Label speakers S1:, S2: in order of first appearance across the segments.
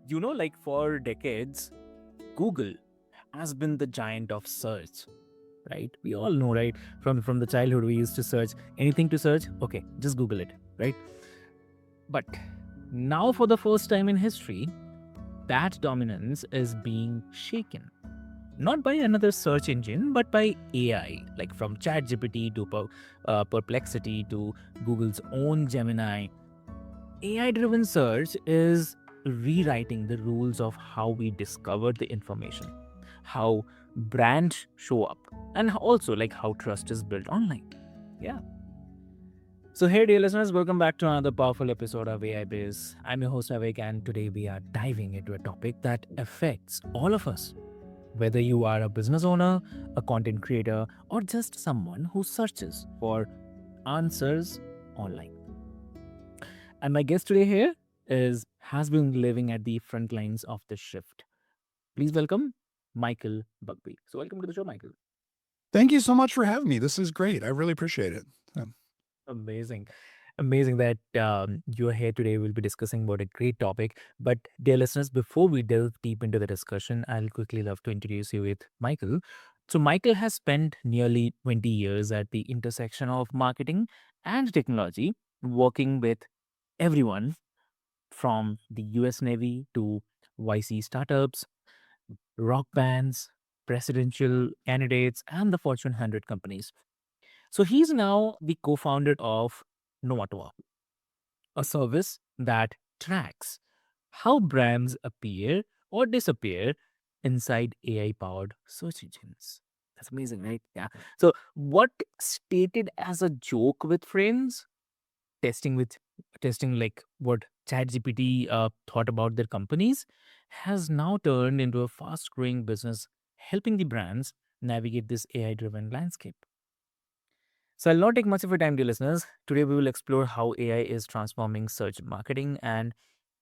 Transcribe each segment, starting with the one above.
S1: Like for decades, Google has been the giant of search, right? We all know, right? From the childhood, we used to search anything to search. Okay, just Google it, right? But now, for the first time in history, that dominance is being shaken. Not by another search engine, but by AI, like from ChatGPT to Perplexity to Google's own Gemini. AI driven search is rewriting the rules of how we discover the information, how brands show up, and also like how trust is built online. Yeah. So, hey, dear listeners, welcome back to another powerful episode of AI Biz. I'm your host, Avik, and today we are diving into a topic that affects all of us. Whether you are a business owner, a content creator, or just someone who searches for answers online. And my guest today here is has been living at the front lines of the shift. Please welcome Michael Buckbee. So welcome to the show, Michael.
S2: Thank you so much for having me. This is great. I really appreciate it.
S1: Amazing. Amazing that you're here today. We'll be discussing about a great topic. But, dear listeners, before we delve deep into the discussion, I'll quickly love to introduce you with Michael. So, Michael has spent nearly 20 years at the intersection of marketing and technology, working with everyone from the US Navy to YC startups, rock bands, presidential candidates, and the Fortune 100 companies. So he's now the co founder of Knowatoa, a service that tracks how brands appear or disappear inside AI powered search engines. That's amazing, right? Yeah. So, what stated as a joke with friends, testing with testing like what ChatGPT thought about their companies, has now turned into a fast growing business helping the brands navigate this AI driven landscape. So, I'll not take much of your time, dear listeners. Today, we will explore how AI is transforming search marketing and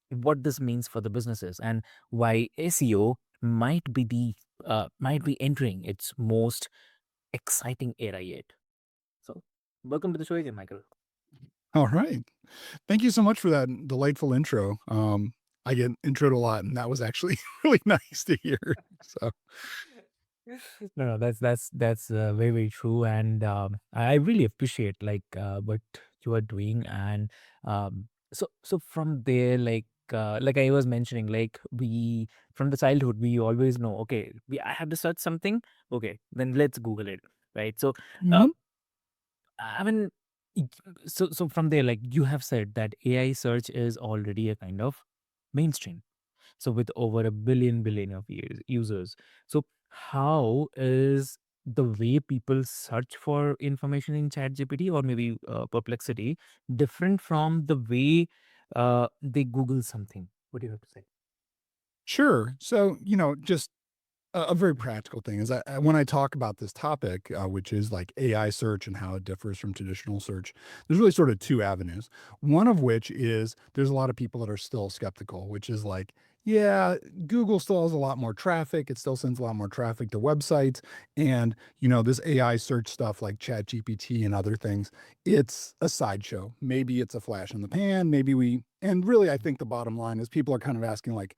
S1: what this means for the businesses and why SEO might be entering its most exciting era yet. So, welcome to the show again, Michael.
S2: All right. Thank you so much for that delightful intro. I get introed a lot, and that was actually really nice to hear. So,
S1: No, that's very very true, and I really appreciate like what you are doing, and so from there, like I was mentioning, like we from the childhood we always know, okay, I have to search something, okay, then let's Google it, right? So, uh,
S2: mhm.
S1: I mean, y- so from there, like you have said that AI search is already a kind of mainstream, so with over a billion of users. So how is the way people search for information in ChatGPT or maybe Perplexity different from the way they Google something? What do you have to say?
S2: Sure. So, just a very practical thing is when I talk about this topic, which is like AI search and how it differs from traditional search, there's really sort of two avenues. One of which is there's a lot of people that are still skeptical, which is like, yeah, Google still has a lot more traffic. It still sends a lot more traffic to websites. And, this AI search stuff like ChatGPT and other things, it's a sideshow. Maybe it's a flash in the pan. And really, I think the bottom line is people are kind of asking, like,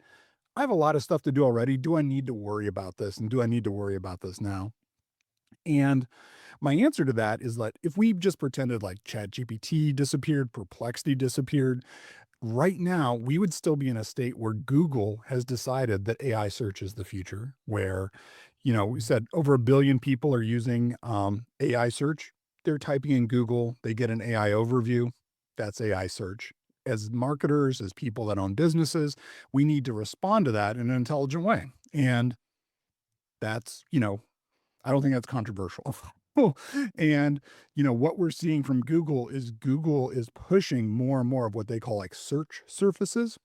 S2: I have a lot of stuff to do already. Do I need to worry about this? And do I need to worry about this now? And my answer to that is that if we just pretended like ChatGPT disappeared, Perplexity disappeared, right now we would still be in a state where Google has decided that AI search is the future, where, we said over a billion people are using AI search. They're typing in Google, they get an AI overview. That's AI search. As marketers, as people that own businesses, we need to respond to that in an intelligent way. And that's, I don't think that's controversial. And, what we're seeing from Google is pushing more and more of what they call like search surfaces,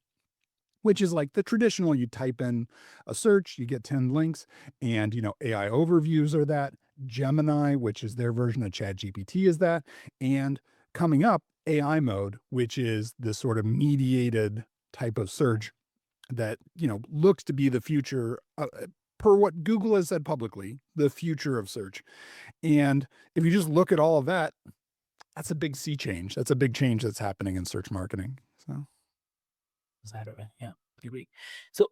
S2: which is like the traditional you type in a search, you get 10 links, and, AI overviews are that. Gemini, which is their version of ChatGPT, is that. And coming up, AI mode, which is this sort of mediated type of search that, looks to be the future, per what Google has said publicly, the future of search. And if you just look at all of that, that's a big sea change. That's a big change that's happening in search marketing. So,
S1: Is that right? Yeah. Agree. So,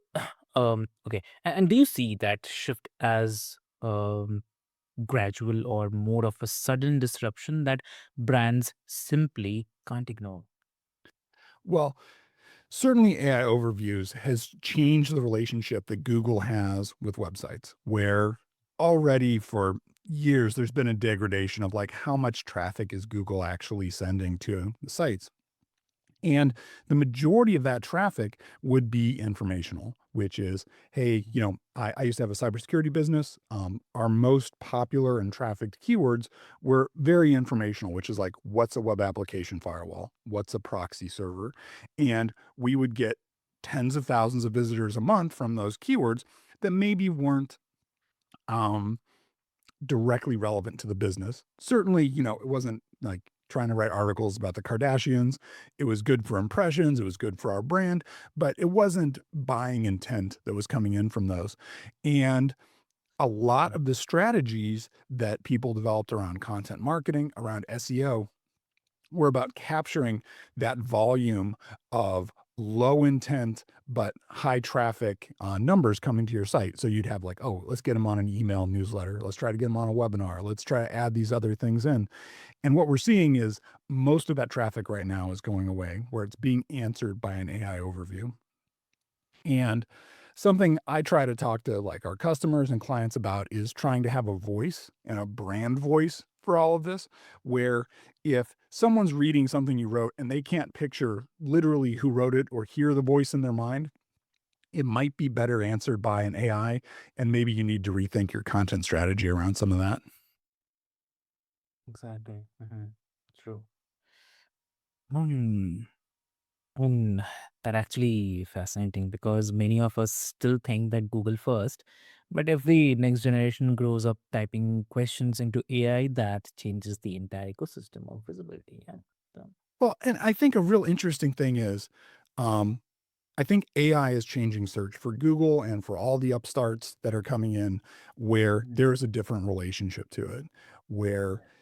S1: okay. And do you see that shift as gradual or more of a sudden disruption that brands simply can't ignore?
S2: Well, certainly AI overviews has changed the relationship that Google has with websites, where already for years there's been a degradation of like how much traffic is Google actually sending to the sites. And the majority of that traffic would be informational, which is, hey, I used to have a cybersecurity business. Our most popular and trafficked keywords were very informational, which is like, what's a web application firewall? What's a proxy server? And we would get tens of thousands of visitors a month from those keywords that maybe weren't um, directly relevant to the business. Certainly, it wasn't like trying to write articles about the Kardashians. It was good for impressions, it was good for our brand, but it wasn't buying intent that was coming in from those. And a lot
S1: Mm,
S2: of the strategies that people developed around content marketing, around SEO, were about capturing that volume of low intent but high traffic numbers coming to your site. So you'd have like, oh, let's get them on an email newsletter. Let's try to get them on a webinar. Let's try to add these other things in. And what we're seeing is most of that traffic right now is going away, where it's being answered by an AI overview. And something I try to talk to like our customers and clients about is trying to have a voice and a brand voice for all of this, where if someone's reading something you wrote and they can't picture literally who wrote it or hear the voice in their mind, it might be better answered by an AI. And maybe you need to rethink your content strategy around some of that.
S1: exactly. True. Hmm. Hmm. That actually fascinating because many of us still think that Google first, but if the next generation grows up typing questions into AI, that changes the entire ecosystem of visibility. Yeah. So,
S2: Well, and I think a real interesting thing is, um, I think AI is changing search for Google and for all the upstarts that are coming in, where
S1: mhm,
S2: there's a different relationship to it. Where,
S1: yeah.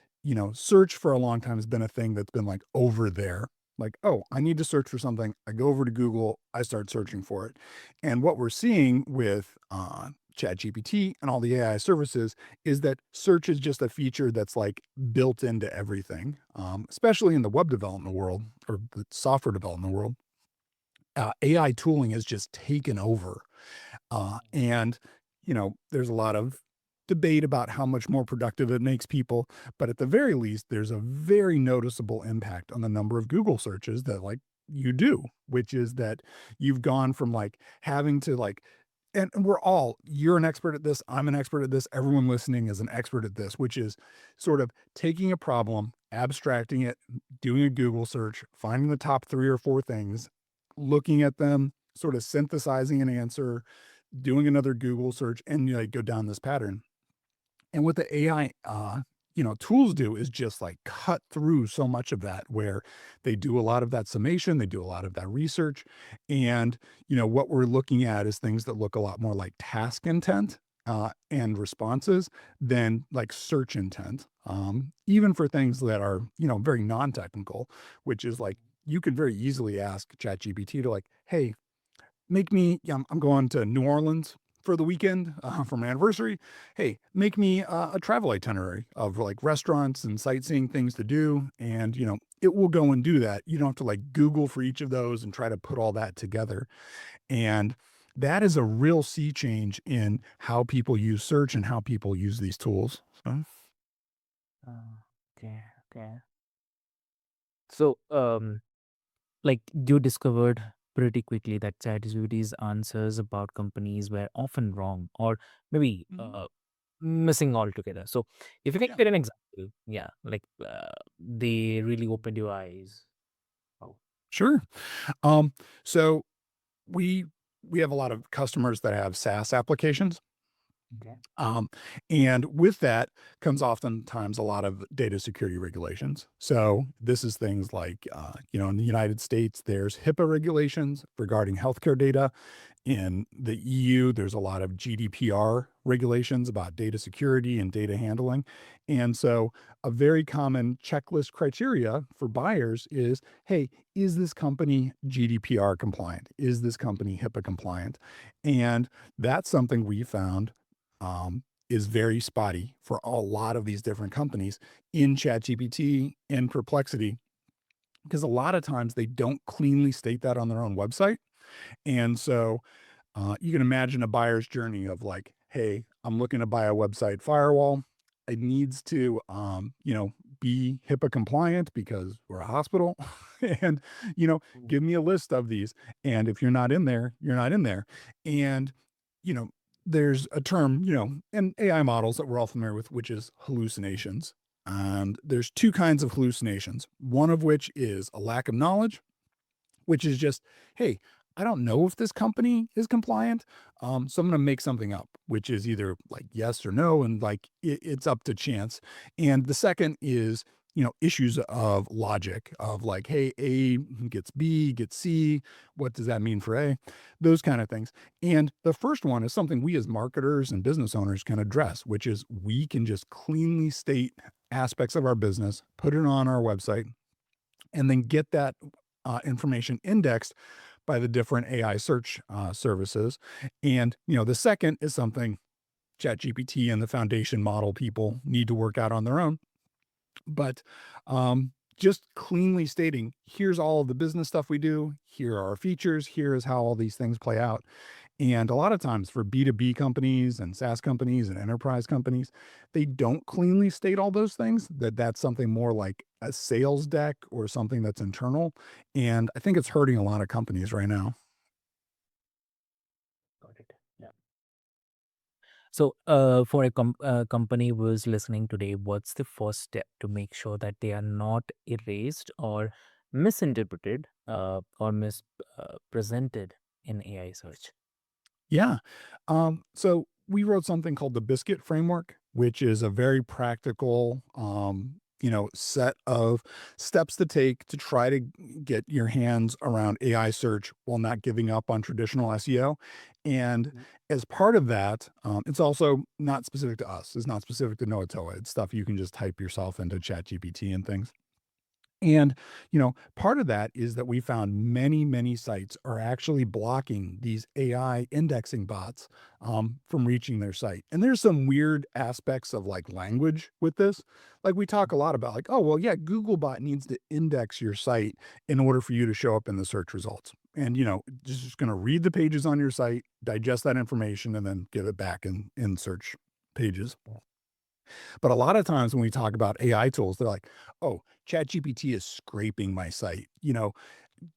S2: search for a long time has been a thing that's been like over there. Like, oh, I need to search for something. I go over to Google, I start searching for it. And what we're seeing with ChatGPT and all the AI services is that search is just a feature that's like built into everything, especially in the web development world or the software development world. AI tooling has just taken over. And, there's a lot of debate about how much more productive it makes people. But at the very least, there's a very noticeable impact on the number of Google searches that like you do, which is that you've gone from like having to like, and we're all, you're an expert at this, I'm an expert at this, everyone listening is an expert at this, which is sort of taking a problem, abstracting it, doing a Google search, finding the top 3 or 4 things, looking at them, sort of synthesizing an answer, doing another Google search, and you like go down this pattern. And what the AI, tools do is just like cut through so much of that, where they do a lot of that summation, they do a lot of that research. And, what we're looking at is things that look a lot more like task intent and responses than like search intent. Even for things that are, very non technical, which is like you could very easily ask ChatGPT to like, hey, make me yeah, I'm going to New Orleans for the weekend, for my anniversary. Hey, make me a travel itinerary of like restaurants and sightseeing things to do. And, it will go and do that. You don't have to like Google for each of those and try to put all that together. And that is a real sea change in how people use search and how people use these tools. So,
S1: Uh, okay. Okay. So, like you discovered pretty quickly that ChatGPT's answers about companies were often wrong or maybe
S2: Mhm.
S1: missing altogether. So, if you can
S2: Yeah,
S1: get an example, yeah, like they really opened your eyes. Oh,
S2: sure. Um, so we we have a lot of customers that have SaaS applications.
S1: Okay.
S2: Um, and with that comes oftentimes a lot of data security regulations. So this is things like, in the United States, there's HIPAA regulations regarding healthcare data. In the EU, there's a lot of GDPR regulations about data security and data handling. And so, a very common checklist criteria for buyers is, hey, is this company GDPR compliant? Is this company HIPAA compliant? And that's something we found is very spotty for a lot of these different companies in ChatGPT and Perplexity, because a lot of times they don't cleanly state that on their own website. And so you can imagine a buyer's journey of like, hey, I'm looking to buy a website firewall. It needs to, be HIPAA compliant because we're a hospital, and you know,
S1: Mm.
S2: give me a list of these. And if you're not in there, you're not in there. And you know, there's a term, in AI models that we're all familiar with, which is hallucinations. And there's two kinds of hallucinations. One of which is a lack of knowledge, which is just, hey, I don't know if this company is compliant. So I'm going to make something up, which is either like yes or no. And like it's up to chance. And the second is, issues of logic of like, hey, A gets B, gets C. What does that mean for A? Those kind of things. And the first one is something we as marketers and business owners can address, which is we can just cleanly state aspects of our business, put it on our website, and then get that information indexed by the different AI search services. And the second is something ChatGPT and the foundation model people need to work out on their own. But just cleanly stating, here's all of the business stuff we do. Here are our features. Here is how all these things play out. And a lot of times for B2B companies and SaaS companies and enterprise companies, they don't cleanly state all those things, that's something more like a sales deck or something that's internal. And I think it's hurting a lot of companies right now.
S1: Got it. Yeah. So, for a company who's listening today, what's the first step to make sure that they are not erased or misinterpreted or mispresented in AI search?
S2: Yeah. So we wrote something called the Biscuit Framework, which is a very practical, set of steps to take to try to get your hands around AI search while not giving up on traditional SEO. And
S1: Mhm.
S2: as part of that, it's also not specific to us. It's not specific to Knowatoa. It's stuff you can just type yourself into ChatGPT and things. And, part of that is that we found many, many sites are actually blocking these AI indexing bots from reaching their site. And there's some weird aspects of like language with this. Like we talk a lot about like, oh, well, yeah, Googlebot needs to index your site in order for you to show up in the search results. And, just going to read the pages on your site, digest that information, and then give it back in search pages. But a lot of times when we talk about AI tools, they're like, oh, ChatGPT is scraping my site.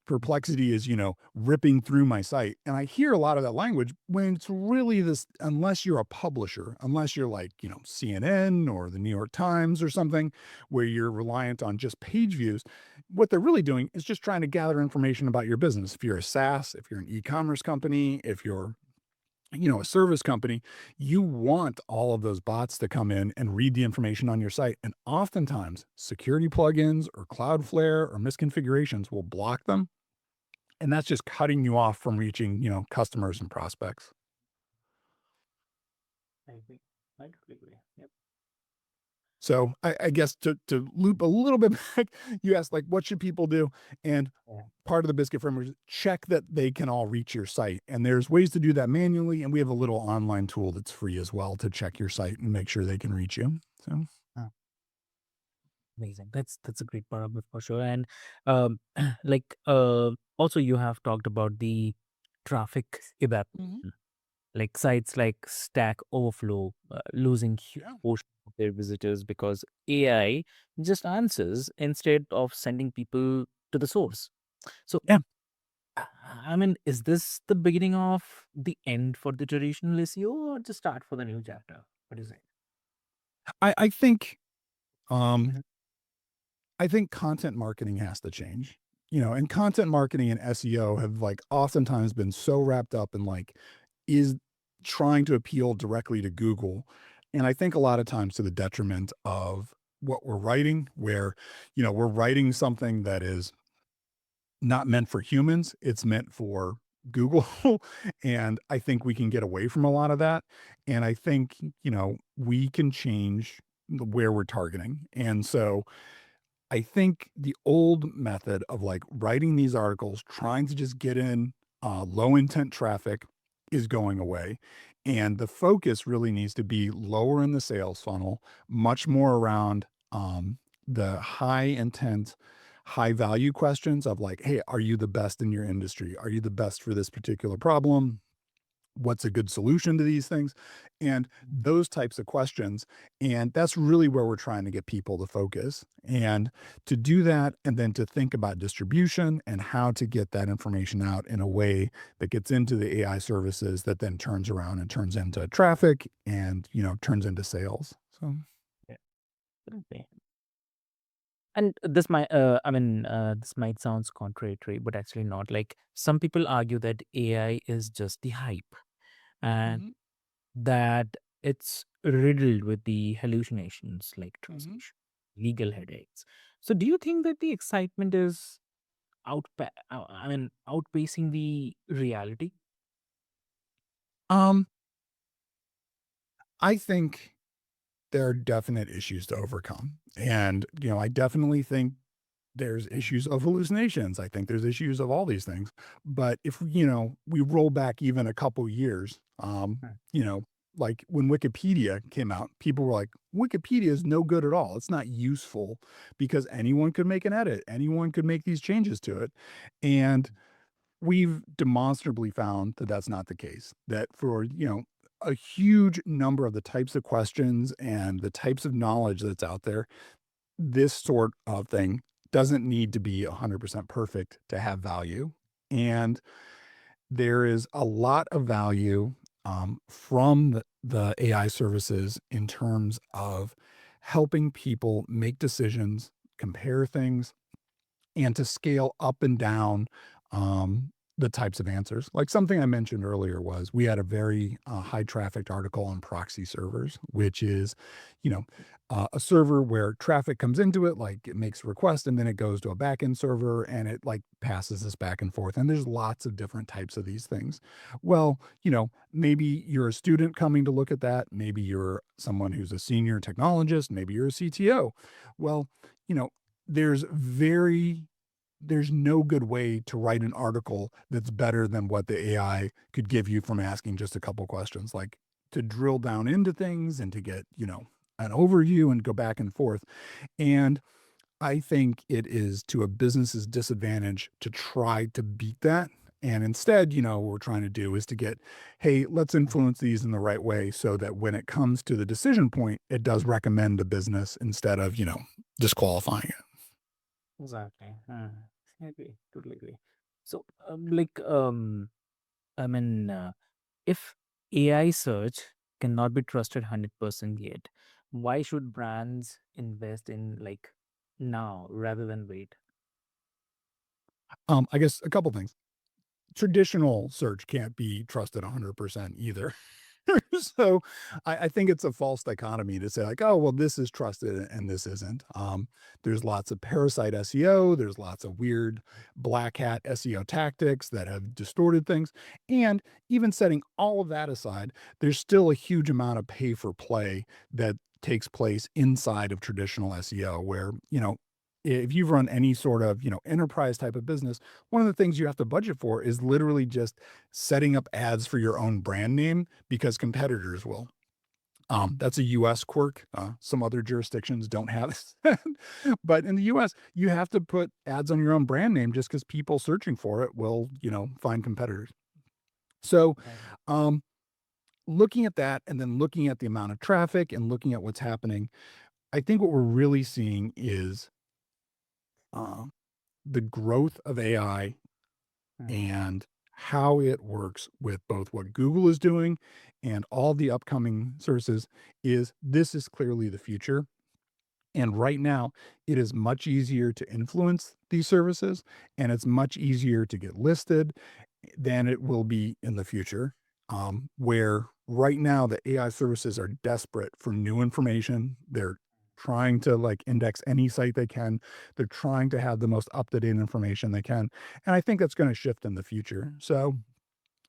S2: Perplexity is, ripping through my site. And I hear a lot of that language when it's really this, unless you're a publisher, unless you're like, CNN or the New York Times or something, where you're reliant on just page views, what they're really doing is just trying to gather information about your business. If you're a SaaS, if you're an e commerce company, if you're a service company, you want all of those bots to come in and read the information on your site. And oftentimes, security plugins or Cloudflare or misconfigurations will block them. And that's just cutting you off from reaching, customers and prospects.
S1: I agree. I totally agree. Yep.
S2: So I guess to loop a little bit back, you asked like, what should people do? And
S1: Yeah.
S2: part of the Biscuit framework is check that they can all reach your site. And there's ways to do that manually. And we have a little online tool that's free as well to check your site and make sure they can reach you. So
S1: Ah, amazing. That's a great part of it for sure. And like also you have talked about the traffic
S2: Mhm.
S1: evaporation, like sites like Stack Overflow losing huge
S2: Yeah.
S1: portion of their visitors because AI just answers instead of sending people to the source. So,
S2: Yeah.
S1: uh, I mean, is this the beginning of the end for the traditional SEO or the start for the new chapter? What do you say?
S2: I think um
S1: Mhm.
S2: I think content marketing has to change. And content marketing and SEO have like oftentimes been so wrapped up in like, is trying to appeal directly to Google. And I think a lot of times to the detriment of what we're writing, where, we're writing something that is not meant for humans, it's meant for Google. And I think we can get away from a lot of that. And I think, we can change where we're targeting. And so I think the old method of like writing these articles, trying to just get in low intent traffic is going away. And the focus really needs to be lower in the sales funnel, much more around the high intent, high value questions of like, hey, are you the best in your industry? Are you the best for this particular problem? What's a good solution to these things? And those types of questions. And that's really where we're trying to get people to focus. And to do that, and then to think about distribution and how to get that information out in a way that gets into the AI services that then turns around and turns into traffic and, turns into sales. So,
S1: Yeah, absolutely. And this might, this might sounds contradictory, but actually not. Like some people argue that AI is just the hype, and
S2: mhm,
S1: that it's riddled with the hallucinations like
S2: mhm.
S1: translation, legal headaches. So, do you think that the excitement is outpacing the reality?
S2: Um, I think there are definite issues to overcome. And, I definitely think there's issues of hallucinations. I think there's issues of all these things. But if, we roll back even a couple years,
S1: Hmm.
S2: you know, like when Wikipedia came out, people were like, Wikipedia is no good at all. It's not useful because anyone could make an edit, anyone could make these changes to it. And we've demonstrably found that that's not the case. That for, a huge number of the types of questions and the types of knowledge that's out there, this sort of thing doesn't need to be 100% perfect to have value. And there is a lot of value from the AI services in terms of helping people make decisions, compare things, and to scale up and down the types of answers. Like something I mentioned earlier was we had a very high trafficked article on proxy servers, which is, you know, a server where traffic comes into it, like it makes a request and then it goes to a backend server and it like passes this back and forth. And there's lots of different types of these things. Well, maybe you're a student coming to look at that. Maybe you're someone who's a senior technologist. Maybe you're a CTO. Well, you know, there's very there's no good way to write an article that's better than what the AI could give you from asking just a couple questions, like to drill down into things and to get, an overview and go back and forth. And I think it is to a business's disadvantage to try to beat that. And instead, what we're trying to do is to get, hey, let's influence these in the right way so that when it comes to the decision point, it does recommend a business instead of, disqualifying it.
S1: Exactly. I agree. Totally agree. So, I mean, if AI search cannot be trusted 100% yet, why should brands invest in like now rather than wait?
S2: I guess a couple things. Traditional search can't be trusted 100% either. So I think it's a false dichotomy to say like, oh, well, this is trusted and this isn't. There's lots of parasite SEO. There's lots of weird black hat SEO tactics that have distorted things. And even setting all of that aside, there's still a huge amount of pay for play that takes place inside of traditional SEO where, if you've run any sort of, enterprise type of business, one of the things you have to budget for is literally just setting up ads for your own brand name because competitors will. That's a US quirk. Some other jurisdictions don't have that. But in the US, you have to put ads on your own brand name just because people searching for it will, find competitors. So,
S1: Right.
S2: um, looking at that and then looking at the amount of traffic and looking at what's happening, I think what we're really seeing is uh, the growth of AI
S1: Mm.
S2: and how it works with both what Google is doing and all the upcoming services is this is clearly the future. And right now, it is much easier to influence these services and it's much easier to get listed than it will be in the future, where right now the AI services are desperate for new information. They're trying to like index any site they can. They're trying to have the most up-to-date information they can. And I think that's going to shift in the future. So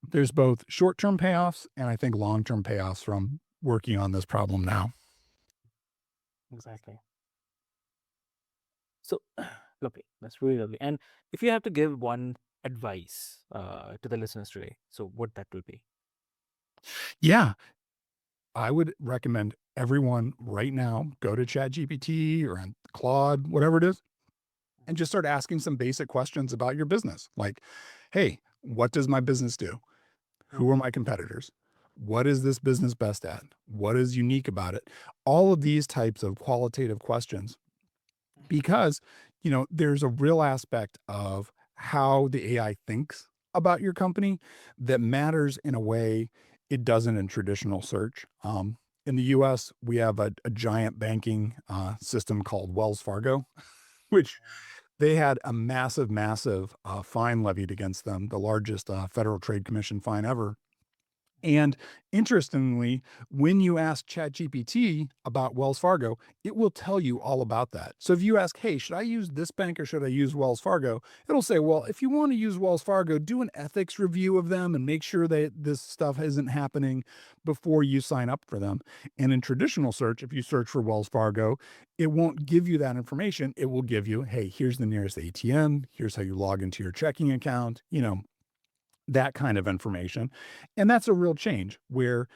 S2: there's both short-term payoffs and I think long-term payoffs from working on this problem now.
S1: Exactly. So, lovely. That's really lovely. And if you have to give one advice to the listeners today, so what that will be?
S2: Yeah, I would recommend everyone right now go to ChatGPT or on Claude, whatever it is, and just start asking some basic questions about your business. Like, hey, what does my business do? Who are
S1: Mhm.
S2: my competitors? What is this business best at? What is unique about it? All of these types of qualitative questions, because, there's a real aspect of how the AI thinks about your company that matters in a way it doesn't in traditional search. In the US, we have a giant banking system called Wells Fargo, which they had a massive, massive fine levied against them, the largest Federal Trade Commission fine ever. And interestingly, when you ask ChatGPT about Wells Fargo, it will tell you all about that. So if you ask, hey, should I use this bank or should I use Wells Fargo? It'll say, well, if you want to use Wells Fargo, do an ethics review of them and make sure that this stuff isn't happening before you sign up for them. And in traditional search, if you search for Wells Fargo, it won't give you that information. It will give you, hey, here's the nearest ATM. Here's how you log into your checking account. That kind of information. And that's a real change where,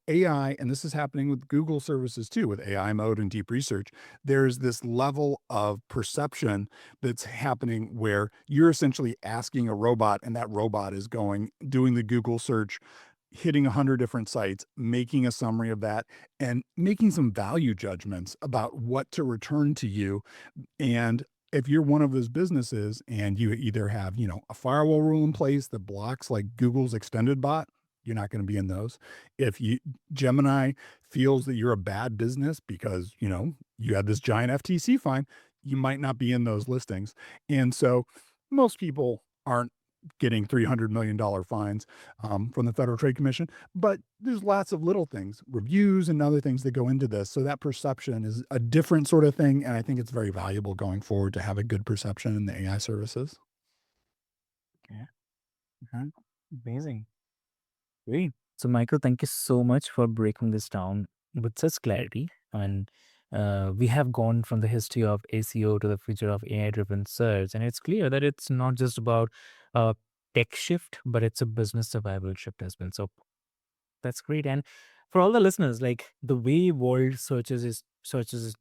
S2: AI, and this is happening with Google services too, with AI mode and deep research, there's this level of perception that's happening where you're essentially asking a robot and that robot is doing the Google search, hitting 100 different sites, making a summary of that, and making some value judgments about what to return to you. And if you're one of those businesses and you either have, a firewall rule in place that blocks like Google's extended bot, you're not going to be in those. If Gemini feels that you're a bad business because, you had this giant FTC fine, you might not be in those listings. And so most people aren't getting $300 million fines from the Federal Trade Commission. But there's lots of little things, reviews and other things that go into this. So that perception is a different sort of thing. And I think it's very valuable going forward to have a good perception in the AI services.
S1: Yeah. Mhm. Amazing. Great. So, Michael, thank you so much for breaking this down with such clarity. And we have gone from the history of ACO to the future of AI driven search. And it's clear that it's not just about a tech shift, but it's a business survival shift as well. So, that's great. And for all the listeners, like the way world searches is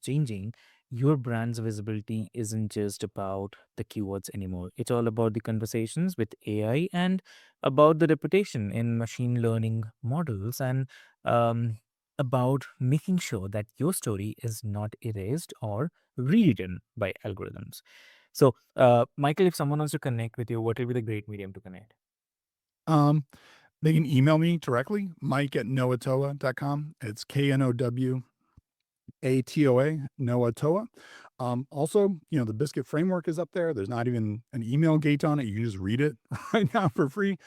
S1: changing, your brand's visibility isn't just about the keywords anymore. It's all about the conversations with AI and about the reputation in machine learning models and um, about making sure that your story is not erased or rewritten by algorithms. So, Michael, if someone wants to connect with you, what will be the great medium to connect?
S2: Um, they can email me directly, Mike at Knowatoa.com. It's Knowatoa, Knowatoa. Also, the Biscuit Framework is up there. There's not even an email gate on it. You can just read it right now for free.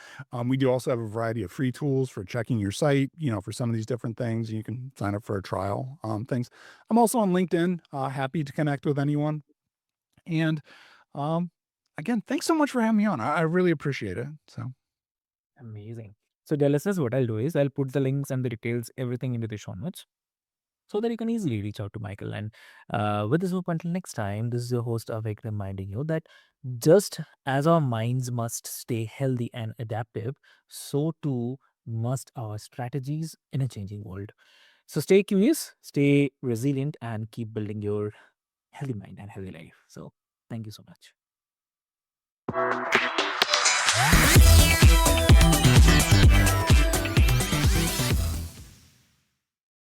S2: We do also have a variety of free tools for checking your site, for some of these different things. You can sign up for a trial things. I'm also on LinkedIn, happy to connect with anyone. And um, again, thanks so much for having me on. I really appreciate it. So,
S1: Amazing. So, dear listeners, what I'll do is I'll put the links and the details, everything into the show notes so that you can easily reach out to Michael. And with this hope, until next time, this is your host, Avik, reminding you that just as our minds must stay healthy and adaptive, so too must our strategies in a changing world. So, stay curious, stay resilient, and keep building your healthy mind and healthy life. So, thank you so much.